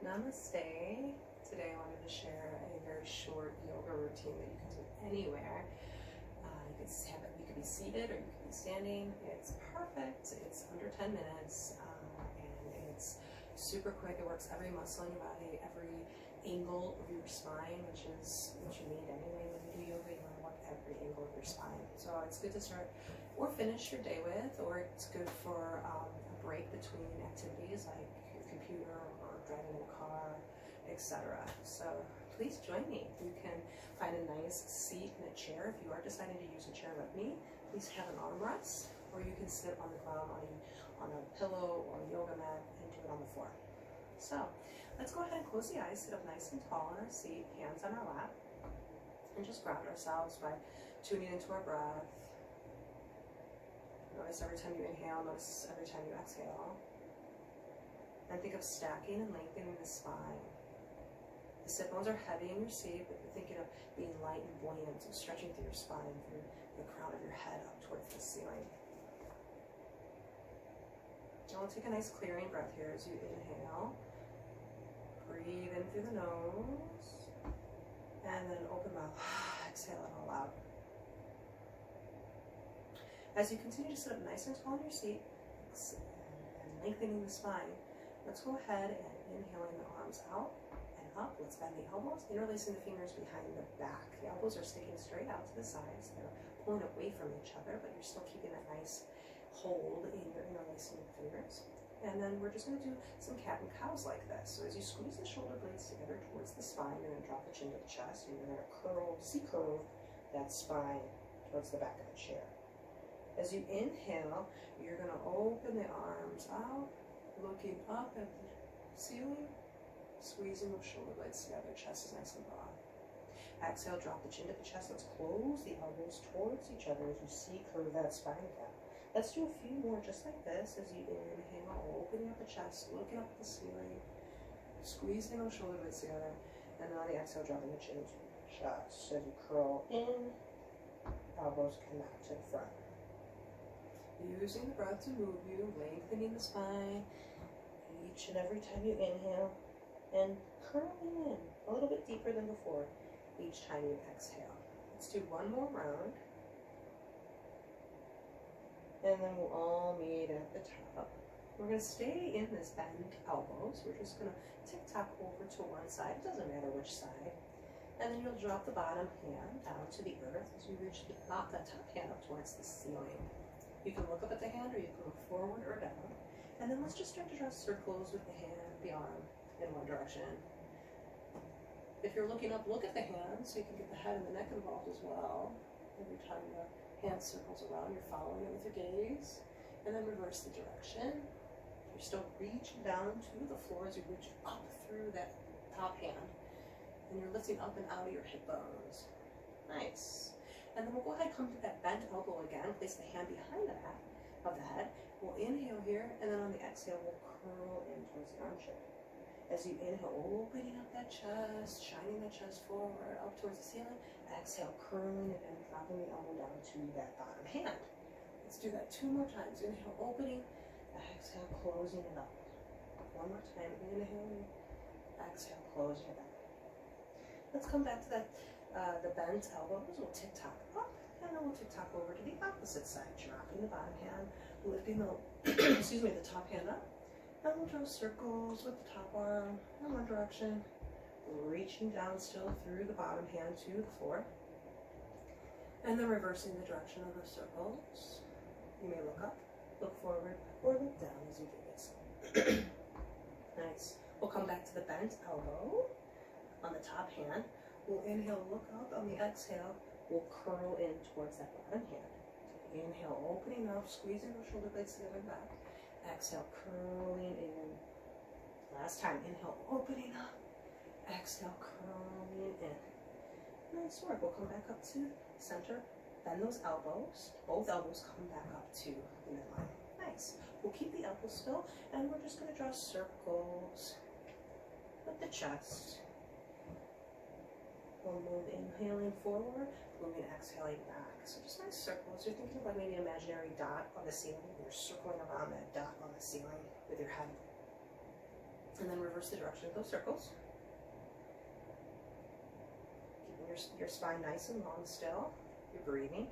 Namaste. Today I wanted to share a very short yoga routine that you can do anywhere. You could be seated or you could be standing. It's perfect. It's under 10 minutes and it's super quick. It works every muscle in your body, every angle of your spine, which is what you need anyway when you do yoga. You want to work every angle of your spine. So it's good to start or finish your day with, or it's good for a break between activities like your computer or driving in a car, etc. So please join me. You can find a nice seat and a chair. If you are deciding to use a chair like me, please have an armrest, or you can sit on the ground on a pillow or a yoga mat and do it on the floor. So let's go ahead and close the eyes, sit up nice and tall in our seat, hands on our lap, and just ground ourselves by tuning into our breath. Notice every time you inhale, notice every time you exhale. And think of stacking and lengthening the spine. The sit bones are heavy in your seat, but you're thinking of being light and buoyant, so stretching through your spine, through the crown of your head up towards the ceiling. Now we'll take a nice clearing breath here as you inhale. Breathe in through the nose, and then open mouth. Exhale it all out. As you continue to sit up nice and tall in your seat and lengthening the spine, let's go ahead and inhaling the arms out and up. Let's bend the elbows, interlacing the fingers behind the back. The elbows are sticking straight out to the sides. They're pulling away from each other, but you're still keeping that nice hold in your interlacing of the fingers. And then we're just going to do some cat and cows like this. So as you squeeze the shoulder blades together towards the spine, you're going to drop the chin to the chest, and you're going to C-curve that spine towards the back of the chair. As you inhale, you're going to open the arms out, looking up at the ceiling, squeezing those shoulder blades together, chest is nice and broad. Exhale, drop the chin to the chest. Let's close the elbows towards each other as you C-curve that spine gap. Let's do a few more just like this as you inhale, opening up the chest, looking up at the ceiling, squeezing those shoulder blades together, and then on the exhale, dropping the chin to the chest as you curl in, elbows connect to the front. Using the breath to move you, lengthening the spine each and every time you inhale, and curling in a little bit deeper than before each time you exhale. Let's do one more round, and then we'll all meet at the top. We're going to stay in this bent elbows. We're just going to tick-tock over to one side. It doesn't matter which side. And then you'll drop the bottom hand down to the earth as you reach the top hand up towards the ceiling. You can look up at the hand, or you can look forward or down. And then let's just start to draw circles with the hand, the arm, in one direction. If you're looking up, look at the hand so you can get the head and the neck involved as well. Every time the hand circles around, you're following it with your gaze. And then reverse the direction. You're still reaching down to the floor as you reach up through that top hand. And you're lifting up and out of your hip bones. Nice. And then we'll go ahead and come to that bent elbow again. Place the hand behind the back of the head. We'll inhale here, and then on the exhale, we'll curl in towards the armchair. As you inhale, opening up that chest, shining that chest forward, up towards the ceiling. Exhale, curling it and dropping the elbow down to that bottom hand. Let's do that 2 more times. Inhale, opening. Exhale, closing it up. One more time. Inhaling. Exhale, closing it up. Let's come back to that. The bent elbows, we'll tick-tock up, and then we'll tick-tock over to the opposite side, dropping the bottom hand, lifting the, the top hand up, and we'll draw circles with the top arm in one direction, reaching down still through the bottom hand to the floor, and then reversing the direction of the circles. You may look up, look forward, or look down as you do this. Nice. We'll come back to the bent elbow on the top hand. We'll inhale, look up. On the exhale, we'll curl in towards that bottom hand. Inhale, opening up, squeezing the shoulder blades together and back. Exhale, curling in. Last time, inhale, opening up. Exhale, curling in. Nice work. We'll come back up to center. Bend those elbows. Both elbows come back up to the midline. Nice. We'll keep the elbows still, and we're just going to draw circles with the chest. We'll move inhaling forward, moving exhaling back. So just nice circles. You're thinking of like maybe an imaginary dot on the ceiling. You're circling around that dot on the ceiling with your head. And then reverse the direction of those circles. Keeping your spine nice and long still. You're breathing.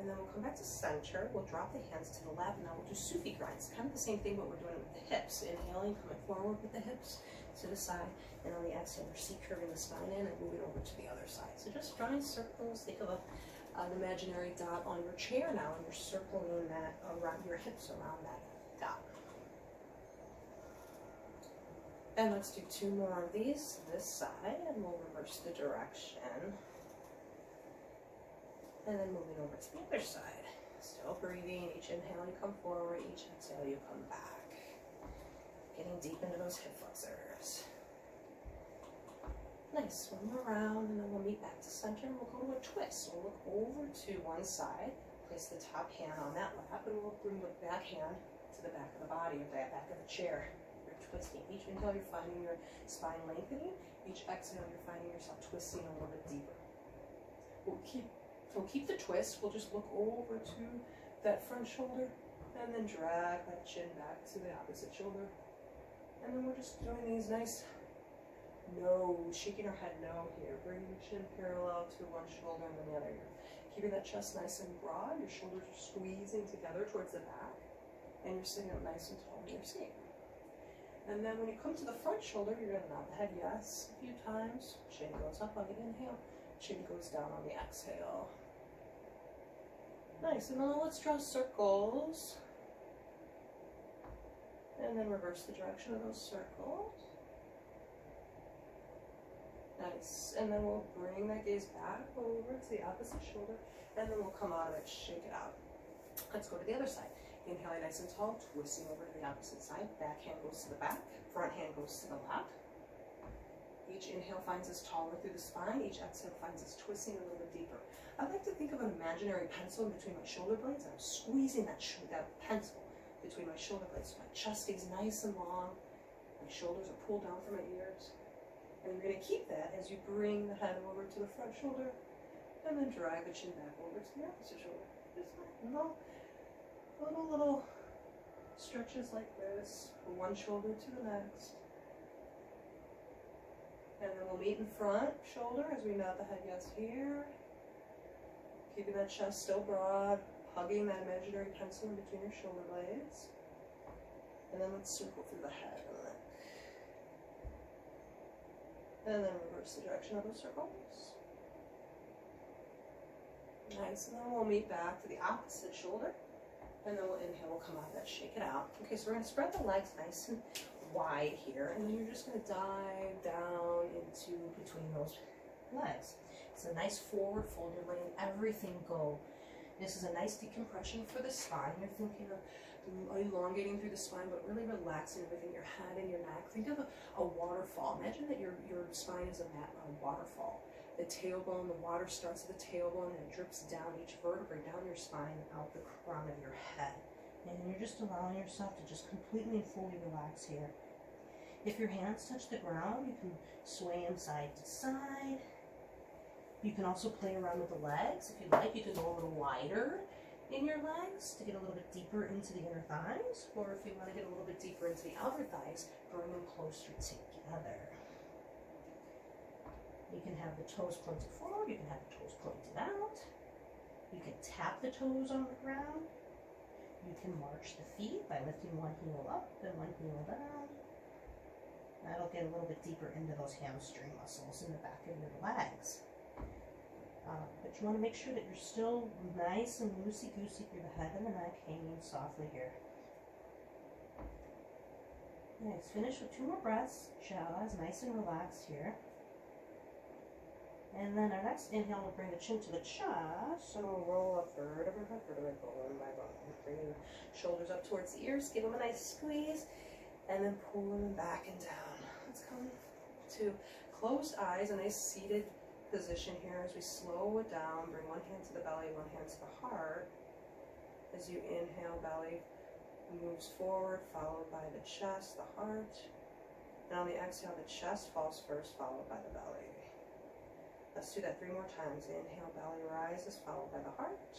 And then we'll come back to center. We'll drop the hands to the left. Now we'll do Sufi grinds. Kind of the same thing, but we're doing it with the hips. Inhaling, coming forward with the hips to the side. And on the exhale, we're C-curving the spine in and moving over to the other side. So just drawing circles. Think of an imaginary dot on your chair now, and you're circling that around your hips around that dot. And let's do 2 more of these this side, and we'll reverse the direction. And then moving over to the other side. Still breathing. Each inhale, you come forward. Each exhale, you come back. Getting deep into those hip flexors. Nice. 1 more round, and then we'll meet back to center, and we'll go to a twist. We'll look over to one side, place the top hand on that lap, and we'll bring the back hand to the back of the body, or the back of the chair. You're twisting. Each inhale, you're finding your spine lengthening. Each exhale, you're finding yourself twisting a little bit deeper. We'll keep the twist. We'll just look over to that front shoulder and then drag that chin back to the opposite shoulder. And then we're just doing these nice no, shaking our head no here. Bringing the chin parallel to one shoulder and then the other. You're keeping that chest nice and broad. Your shoulders are squeezing together towards the back. And you're sitting up nice and tall in your seat. And then when you come to the front shoulder, you're going to nod the head yes a few times. Chin goes up on the inhale. Chin goes down on the exhale. Nice, and then let's draw circles. And then reverse the direction of those circles. Nice, and then we'll bring that gaze back over to the opposite shoulder, and then we'll come out of it, shake it out. Let's go to the other side. Inhaling nice and tall, twisting over to the opposite side. Back hand goes to the back, front hand goes to the lap. Each inhale finds us taller through the spine. Each exhale finds us twisting a little bit deeper. I like to think of an imaginary pencil in between my shoulder blades. I'm squeezing that pencil between my shoulder blades. My chest stays nice and long. My shoulders are pulled down from my ears. And you're going to keep that as you bring the head over to the front shoulder and then drag the chin back over to the opposite shoulder. Just little stretches like this from one shoulder to the next. And then we'll meet in front shoulder as we nod the head yes here. Keeping that chest still broad, hugging that imaginary pencil in between your shoulder blades. And then let's circle through the head and the neck. And then reverse the direction of those circles. Nice, and then we'll meet back to the opposite shoulder. And then we'll inhale, we'll come out of that, shake it out. Okay, so we're gonna spread the legs nice and wide here, and then you're just gonna dive down into between those legs. It's a nice forward fold, you're letting everything go. This is a nice decompression for the spine. You're thinking of elongating through the spine, but really relaxing everything, your head and your neck. Think of a waterfall. Imagine that your spine is a waterfall. The tailbone, the water starts at the tailbone and it drips down each vertebrae, down your spine, out the crown of your head. And you're just allowing yourself to just completely and fully relax here. If your hands touch the ground, you can sway them side to side. You can also play around with the legs. If you'd like, you can go a little wider in your legs to get a little bit deeper into the inner thighs. Or if you want to get a little bit deeper into the outer thighs, bring them closer together. You can have the toes pointed forward, you can have the toes pointed out. You can tap the toes on the ground. You can march the feet by lifting one heel up and one heel down. That'll get a little bit deeper into those hamstring muscles in the back of your legs. But you want to make sure that you're still nice and loosey-goosey through the head and the neck, hanging softly here. Nice. Finish with 2 more breaths. Jaws nice and relaxed here. And then our next inhale, we'll bring the chin to the chest, and we'll roll up vertebra by vertebra, bone by bone. Bringing the shoulders up towards the ears, give them a nice squeeze, and then pulling them back and down. Let's come to closed eyes, a nice seated position here as we slow it down. Bring one hand to the belly, one hand to the heart. As you inhale, belly moves forward, followed by the chest, the heart. And on the exhale, the chest falls first, followed by the belly. Let's do that 3 more times. Inhale, belly rises, followed by the heart.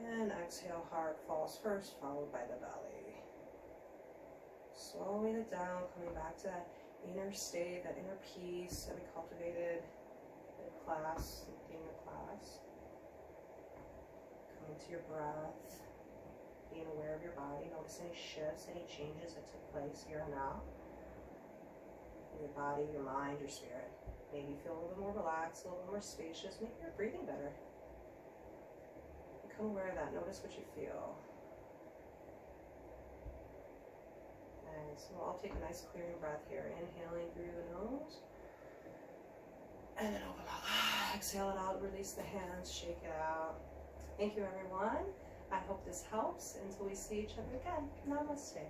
And exhale, heart falls first, followed by the belly. Slowing it down, coming back to that inner state, that inner peace that we cultivated in class, in the class. Coming to your breath, being aware of your body, notice any shifts, any changes that took place here and now. In your body, your mind, your spirit. Maybe you feel a little bit more relaxed, a little bit more spacious, maybe you're breathing better. Become aware of that, notice what you feel. Nice. We'll all take a nice clearing breath here, inhaling through the nose. And then open mouth. Exhale it out, release the hands, shake it out. Thank you, everyone. I hope this helps. Until we see each other again, namaste.